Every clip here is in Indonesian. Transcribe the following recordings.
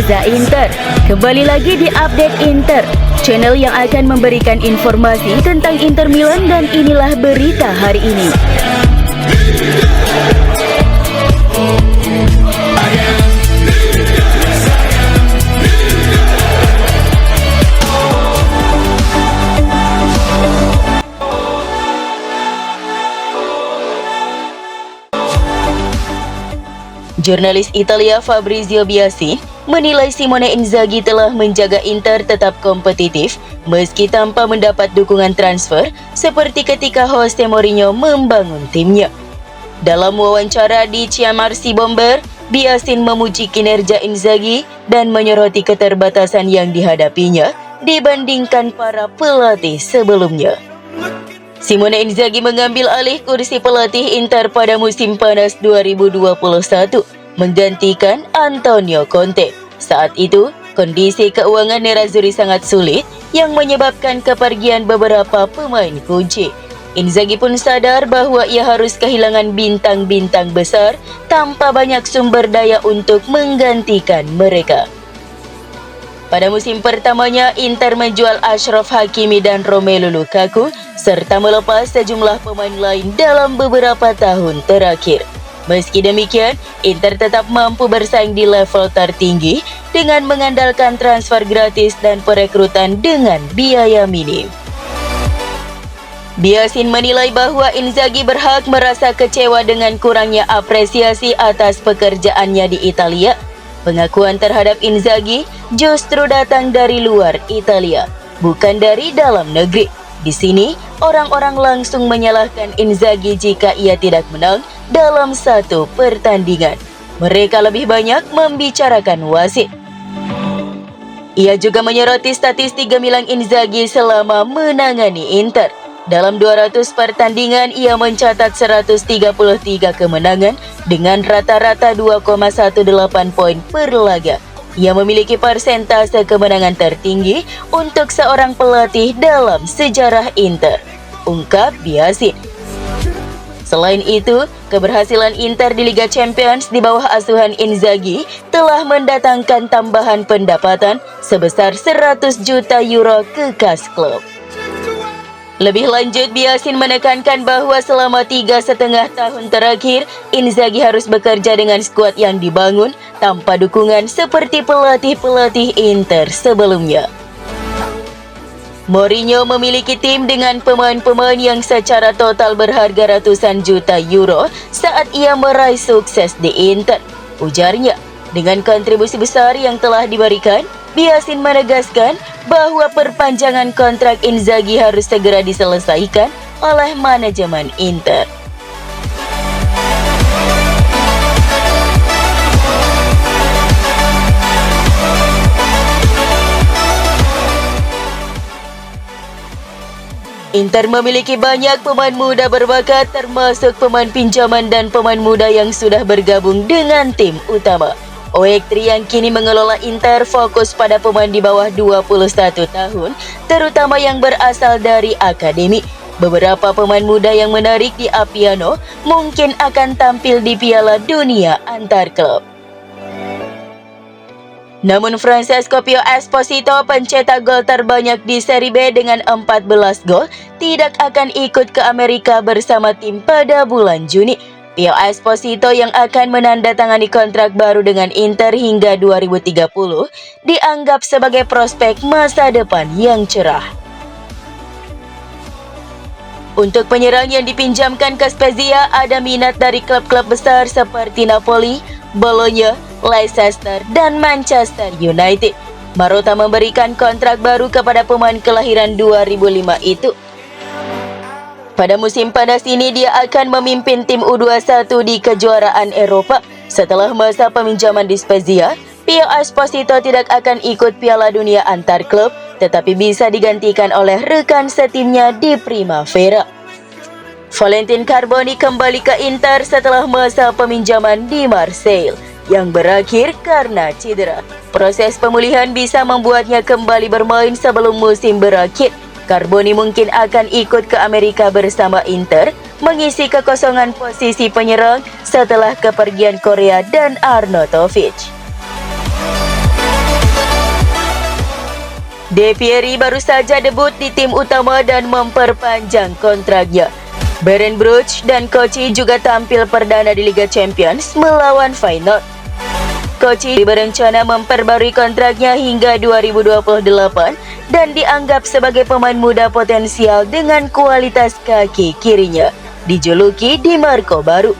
Reza Inter. Kembali lagi di Update Inter, channel yang akan memberikan informasi tentang Inter Milan, dan inilah berita hari ini. Jurnalis Italia Fabrizio Biasi menilai Simone Inzaghi telah menjaga Inter tetap kompetitif meski tanpa mendapat dukungan transfer seperti ketika Jose Mourinho membangun timnya. Dalam wawancara di Chiamarsi Bomber, Biasi memuji kinerja Inzaghi dan menyoroti keterbatasan yang dihadapinya dibandingkan para pelatih sebelumnya. Simone Inzaghi mengambil alih kursi pelatih Inter pada musim panas 2021, menggantikan Antonio Conte. Saat itu, kondisi keuangan Nerazzurri sangat sulit yang menyebabkan kepergian beberapa pemain kunci. Inzaghi pun sadar bahwa ia harus kehilangan bintang-bintang besar tanpa banyak sumber daya untuk menggantikan mereka. Pada musim pertamanya, Inter menjual Achraf Hakimi dan Romelu Lukaku, serta melepas sejumlah pemain lain dalam beberapa tahun terakhir. Meski demikian, Inter tetap mampu bersaing di level tertinggi dengan mengandalkan transfer gratis dan perekrutan dengan biaya minim. Biasin menilai bahwa Inzaghi berhak merasa kecewa dengan kurangnya apresiasi atas pekerjaannya di Italia. Pengakuan terhadap Inzaghi justru datang dari luar Italia, bukan dari dalam negeri. Di sini, orang-orang langsung menyalahkan Inzaghi jika ia tidak menang dalam satu pertandingan. Mereka lebih banyak membicarakan wasit. Ia juga menyoroti statistik gemilang Inzaghi selama menangani Inter. Dalam 200 pertandingan, ia mencatat 133 kemenangan dengan rata-rata 2,18 poin per laga. Ia memiliki persentase kemenangan tertinggi untuk seorang pelatih dalam sejarah Inter, ungkap Biasi. Selain itu, keberhasilan Inter di Liga Champions di bawah asuhan Inzaghi telah mendatangkan tambahan pendapatan sebesar 100 juta euro ke kas klub. Lebih lanjut, Biasin menekankan bahwa selama 3,5 tahun terakhir, Inzaghi harus bekerja dengan skuad yang dibangun tanpa dukungan seperti pelatih-pelatih Inter sebelumnya. Mourinho memiliki tim dengan pemain-pemain yang secara total berharga ratusan juta euro saat ia meraih sukses di Inter, ujarnya. Dengan kontribusi besar yang telah diberikan, Biasin menegaskan bahwa perpanjangan kontrak Inzaghi harus segera diselesaikan oleh manajemen Inter. Inter memiliki banyak pemain muda berbakat, termasuk pemain pinjaman dan pemain muda yang sudah bergabung dengan tim utama. OEK3 yang kini mengelola Inter fokus pada pemain di bawah 21 tahun, terutama yang berasal dari akademi. Beberapa pemain muda yang menarik di Appiano mungkin akan tampil di Piala Dunia antar klub. Namun Francesco Pio Esposito, pencetak gol terbanyak di Serie B dengan 14 gol, tidak akan ikut ke Amerika bersama tim pada bulan Juni. Pio Esposito yang akan menandatangani kontrak baru dengan Inter hingga 2030 dianggap sebagai prospek masa depan yang cerah. Untuk penyerang yang dipinjamkan ke Spezia, ada minat dari klub-klub besar seperti Napoli, Bologna, Leicester, dan Manchester United. Marotta memberikan kontrak baru kepada pemain kelahiran 2005 itu. Pada musim panas ini, dia akan memimpin tim U21 di kejuaraan Eropa. Setelah masa peminjaman di Spezia, Pio Esposito tidak akan ikut Piala Dunia antar klub, tetapi bisa digantikan oleh rekan setimnya di Primavera. Valentin Carboni kembali ke Inter setelah masa peminjaman di Marseille yang berakhir karena cedera. Proses pemulihan bisa membuatnya kembali bermain sebelum musim berakhir. Carboni mungkin akan ikut ke Amerika bersama Inter, mengisi kekosongan posisi penyerang setelah kepergian Korea dan Arnautovic. De Pieri baru saja debut di tim utama dan memperpanjang kontraknya. Berenbrouck dan Kochi juga tampil perdana di Liga Champions melawan Feyenoord. Kochi berencana memperbarui kontraknya hingga 2028 dan dianggap sebagai pemain muda potensial dengan kualitas kaki kirinya, dijuluki Di Marco baru.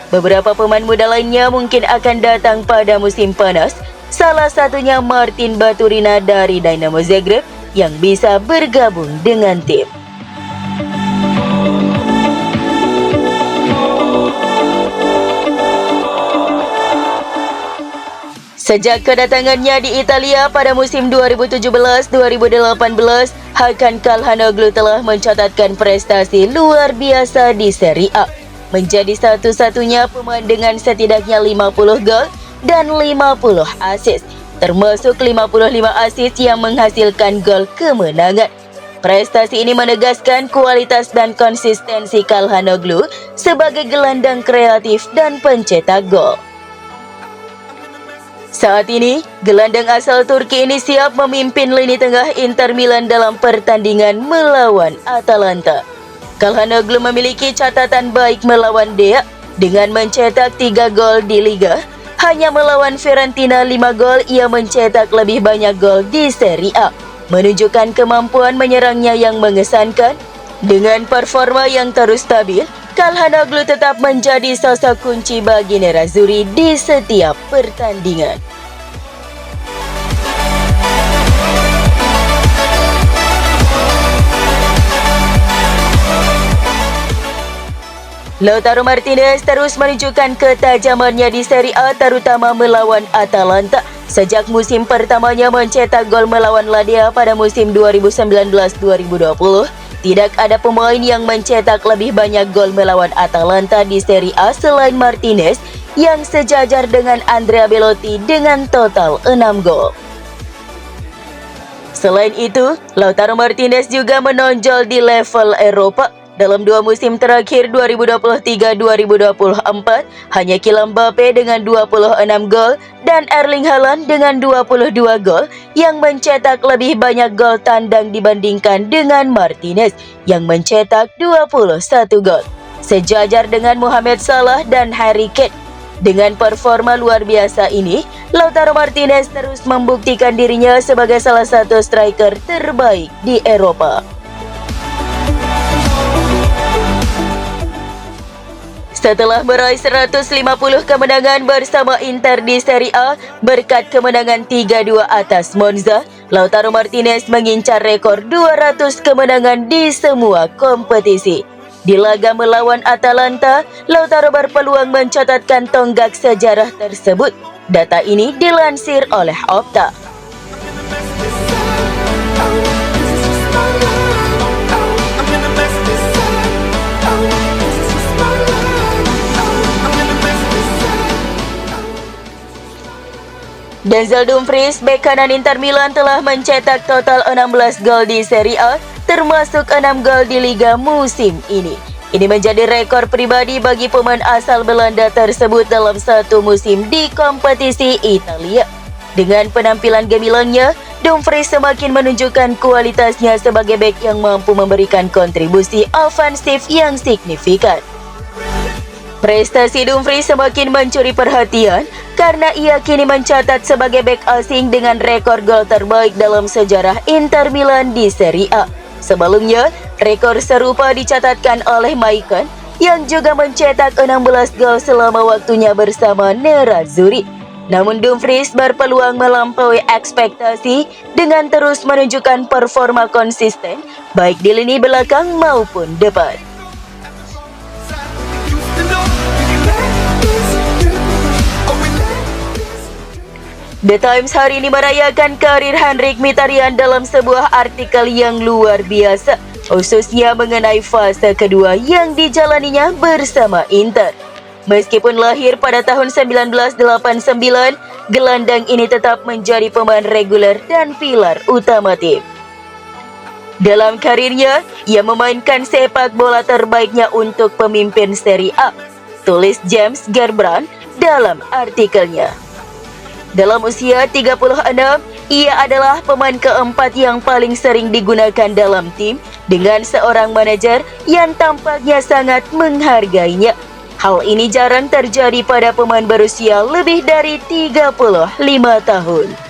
Beberapa pemain muda lainnya mungkin akan datang pada musim panas, salah satunya Martin Baturina dari Dinamo Zagreb yang bisa bergabung dengan tim. Sejak kedatangannya di Italia pada musim 2017-2018, Hakan Calhanoglu telah mencatatkan prestasi luar biasa di Serie A. Menjadi satu-satunya pemain dengan setidaknya 50 gol dan 50 assist, termasuk 55 assist yang menghasilkan gol kemenangan. Prestasi ini menegaskan kualitas dan konsistensi Calhanoglu sebagai gelandang kreatif dan pencetak gol. Saat ini, gelandang asal Turki ini siap memimpin lini tengah Inter Milan dalam pertandingan melawan Atalanta. Calhanoglu memiliki catatan baik melawan Dea dengan mencetak 3 gol di Liga. Hanya melawan Fiorentina 5 gol, ia mencetak lebih banyak gol di Serie A, menunjukkan kemampuan menyerangnya yang mengesankan. Dengan performa yang terus stabil, Calhanoglu tetap menjadi sosok kunci bagi Nerazzurri di setiap pertandingan. Lautaro Martinez terus menunjukkan ketajamannya di Serie A, terutama melawan Atalanta. Sejak musim pertamanya mencetak gol melawan Lazio pada musim 2019-2020, tidak ada pemain yang mencetak lebih banyak gol melawan Atalanta di Serie A selain Martinez yang sejajar dengan Andrea Belotti dengan total 6 gol. Selain itu, Lautaro Martinez juga menonjol di level Eropa. Dalam 2 musim terakhir 2023-2024, hanya Kylian Mbappe dengan 26 gol dan Erling Haaland dengan 22 gol yang mencetak lebih banyak gol tandang dibandingkan dengan Martinez yang mencetak 21 gol. Sejajar dengan Mohamed Salah dan Harry Kane. Dengan performa luar biasa ini, Lautaro Martinez terus membuktikan dirinya sebagai salah satu striker terbaik di Eropa. Setelah meraih 150 kemenangan bersama Inter di Serie A berkat kemenangan 3-2 atas Monza, Lautaro Martinez mengincar rekor 200 kemenangan di semua kompetisi. Di laga melawan Atalanta, Lautaro berpeluang mencatatkan tonggak sejarah tersebut. Data ini dilansir oleh Opta. Denzel Dumfries, bek kanan Inter Milan, telah mencetak total 16 gol di Serie A, termasuk 6 gol di Liga musim ini. Ini menjadi rekor pribadi bagi pemain asal Belanda tersebut dalam satu musim di kompetisi Italia. Dengan penampilan gemilangnya, Dumfries semakin menunjukkan kualitasnya sebagai bek yang mampu memberikan kontribusi ofensif yang signifikan. Prestasi Dumfries semakin mencuri perhatian karena ia kini mencatat sebagai bek asing dengan rekor gol terbaik dalam sejarah Inter Milan di Serie A. Sebelumnya, rekor serupa dicatatkan oleh Maicon yang juga mencetak 16 gol selama waktunya bersama Nerazzurri. Namun Dumfries berpeluang melampaui ekspektasi dengan terus menunjukkan performa konsisten baik di lini belakang maupun depan. The Times hari ini merayakan karir Henrik Mkhitaryan dalam sebuah artikel yang luar biasa, khususnya mengenai fase kedua yang dijalaninya bersama Inter. Meskipun lahir pada tahun 1989, gelandang ini tetap menjadi pemain reguler dan pilar utama tim. Dalam karirnya, ia memainkan sepak bola terbaiknya untuk pemimpin Serie A, tulis James Gerbrand dalam artikelnya. Dalam usia 36, Ia adalah pemain keempat yang paling sering digunakan dalam tim dengan seorang manajer yang tampaknya sangat menghargainya. Hal ini jarang terjadi pada pemain berusia lebih dari 35 tahun.